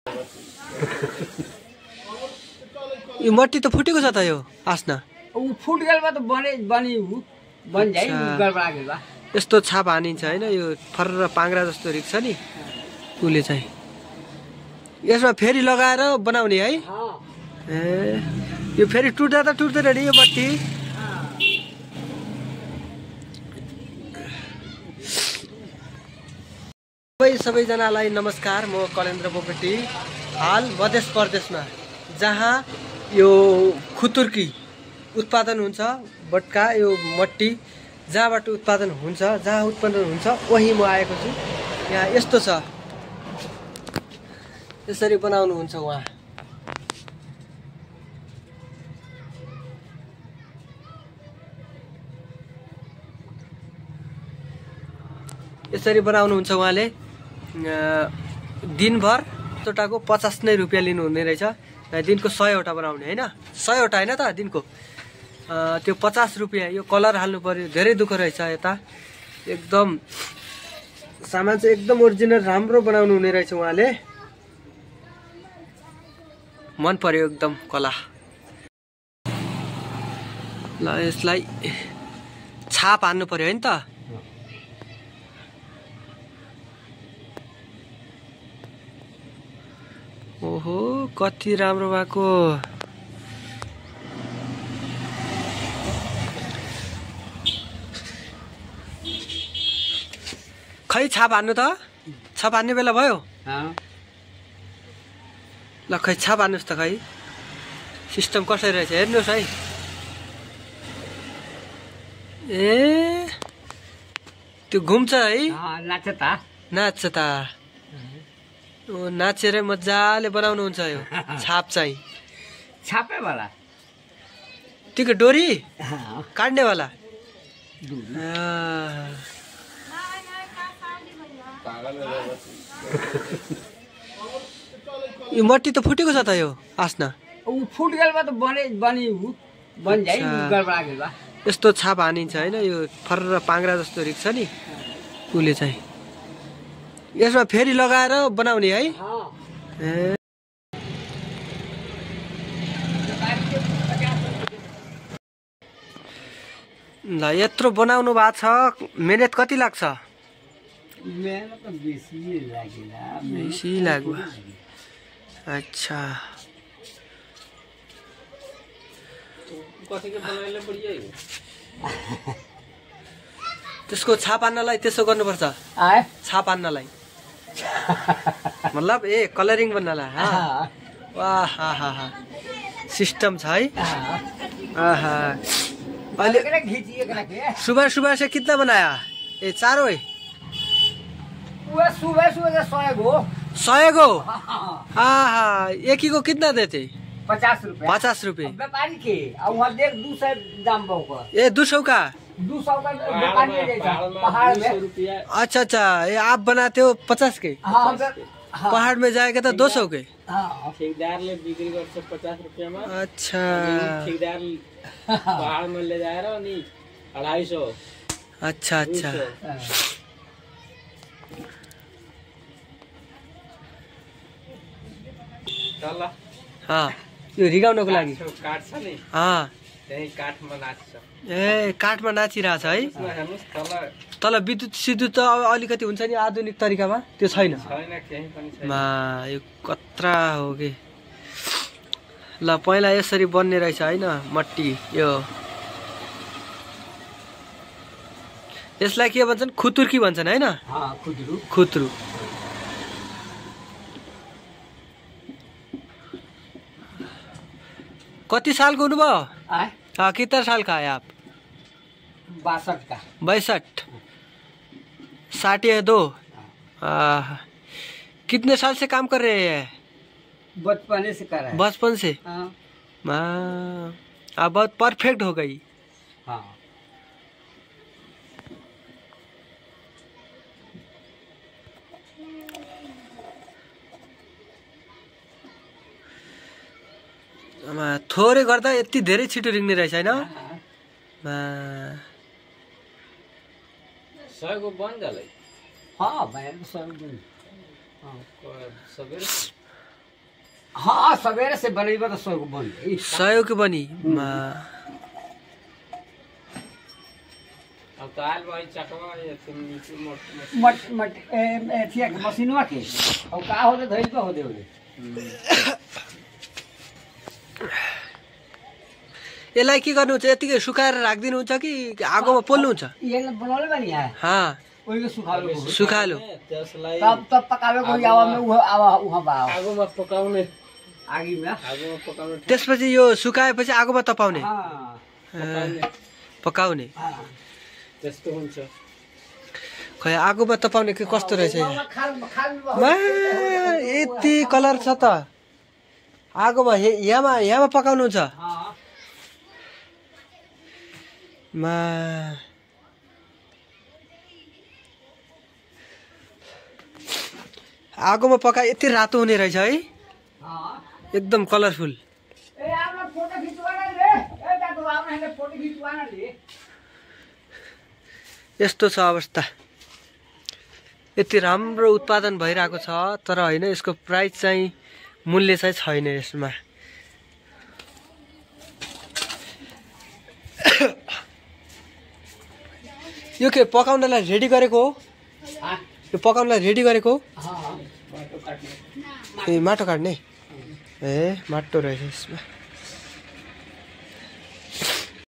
यो मट्टी त फुटेको छ त यो आस्ना फुट गेलमा त बन जाइ गडबडा गेल बा यस्तो छाप हानिन्छ हैन यो फर्र पाङ्ग्रा जस्तो रिक्छ नि उले चाहिँ यसमा फेरि लगाएर बनाउने है ए यो फेरि टुट्दा त टुट्दैन नि यो मट्टी सबैजनालाई नमस्कार म कलेन्द्र बोगटी हाल मध्य प्रदेशमा जहाँ यो खुतुर्की उत्पादन हुन्छ बटका यो मट्टी जहाँबाट उत्पादन हुन्छ जहाँ उत्पन्न हुन्छ वही म आएको छु यहाँ यस्तो छ यसरी बनाउनु हुन्छ वहाँ यसरी बनाउनु हुन्छ उहाँले दिनभर टोटाको 50 नै रुपैयाँ लिनु हुने रहेछ दिनको 100 वटा बनाउने हैन 100 वटा हैन त दिनको त्यो 50 रुपैयाँ यो कलर हाल्नु पर्यो धेरै दुःख रहेछ यता एकदम सामान चाहिँ एकदम ओरिजिनल राम्रो बनाउनु हुने रहेछ उहाँले मन पर्यो एकदम कला ल यसलाई छाप हान्नु पर्यो हैन त ओहो कति राम्रो भएको खै छाप हान्नु त छाप हान्ने बेला भयो ल खै छाप हान्नुस् त खै सिस्टम कसरी रहेछ हेर्नुस् है ए त्यो घुम्छ है नाच्छ त ओ नाचेर मजाले बनाउनु हुन्छ यो छाप चाहिँ छापे वाला त्यो डोरी काट्ने वाला यो मट्टी त फुटेको छ त यो आस्ना फुट गेलमा त बन जाइ गडबडा गेल बा यस्तो छाप हानिन्छ हैन यो फर्र पाङ्ग्रा जस्तो रिक्छ नि उले चाहिँ यसमा फेरि लगाएर बनाउने है ए ल यत्रो बनाउनु भएको छ मेहनत कति लाग्छ मेहनत त बेसी लाग्यो अच्छा त्यसको छाप हान्नलाई त्यसो गर्नुपर्छ छाप हान्नलाई मतलब ए कलरिंग बन्नलाई वाह हा हा हा सिस्टम छ है सुबह सुबह से कितना बनाया ये चारों है सुबह सुबह 100 गो हाँ एक ही को कितना देते 50 रुपए 50 रुपए व्यापारी के वहाँ देख 200 दाम बहु ये 200 का 200 का व्यापारी पहाड़ में अच्छा अच्छा ये आप बनाते हो 50 के पहाड़ में जाएगा तो 200 के ठेकेदार ले बिक्री करते 50 रुपया में अच्छा ठेकेदार पहाड़ में ले जा रहा नहीं 250 अच्छा अच्छा हाँ यो रिगाउनको लागि काठ छ नि त्यही काठमा नाच्छ ए काठमा नाचिरहेछ है तल विद्युत सिद्युत त अलिकति हुन्छ नि आधुनिक तरिकामा त्यो छैन मा यो कत्रा हो कि ल पहिला यसरी बन्ने रहेछ हैन मट्टी यो यसलाई के भन्छन् खुतुर्की भन्छन् हैन खुतुरु कति साल को हुनुभयो कितना साल का है आप 62 का 62 60 है 2 कितने साल से काम कर रहे हैं बचपन से कर रहे हैं बचपन से आप बहुत परफेक्ट हो गई थोरै गर्दा यति धेरै छिटो रिङ्ने रहेछ हैन 100 को बन जाले हां भाइ 100 को सबेरे हाँ सवेरे से बनेबा तो 100 को बन 100 के बनी अब काल भाई चकवा ये तुम नीचे मट मट एथिया के मशीनवा के अब का होले धइल पे होदे होले यसलाई के गर्नुहुन्छ यतिकै सुकाएर राखिदिनुहुन्छ कि आगोमा पोल्नुहुन्छ ये बनाले बनी है हाँ ओइ के सुखालो सुकालो त्यसलाई तब पकावे को आवा में उहा बा आगोमा पकाउने आगी में आगोमा पकाउने त्यसपछि यो सुकाएपछि आगोमा तपाउने हां पकाउने त्यस्तो हुन्छ खै आगोमा तपाउने के कस्तो रहेछ यति कलर छ त आगोमा यहाँमा पकाउनुहुन्छ मा आगोमा पका यति रातो हुने रहेछ है एकदम कलरफुल ए आफ्नो फोटो खिचवाना ले ए दाजु आफ्नो फोटो खिचवाना ले यस्तो छ अवस्था यति राम्रो उत्पादन भइरहेको छ तर होइन यसको प्राइस चाहिँ मूल्य चाहिँ छैन यसमा यो के पकाउनलाई रेडी गरेको हो यो पकाउनलाई रेडी गरेको हो ए माटो काट्ने ए माटो रहेछ यसमा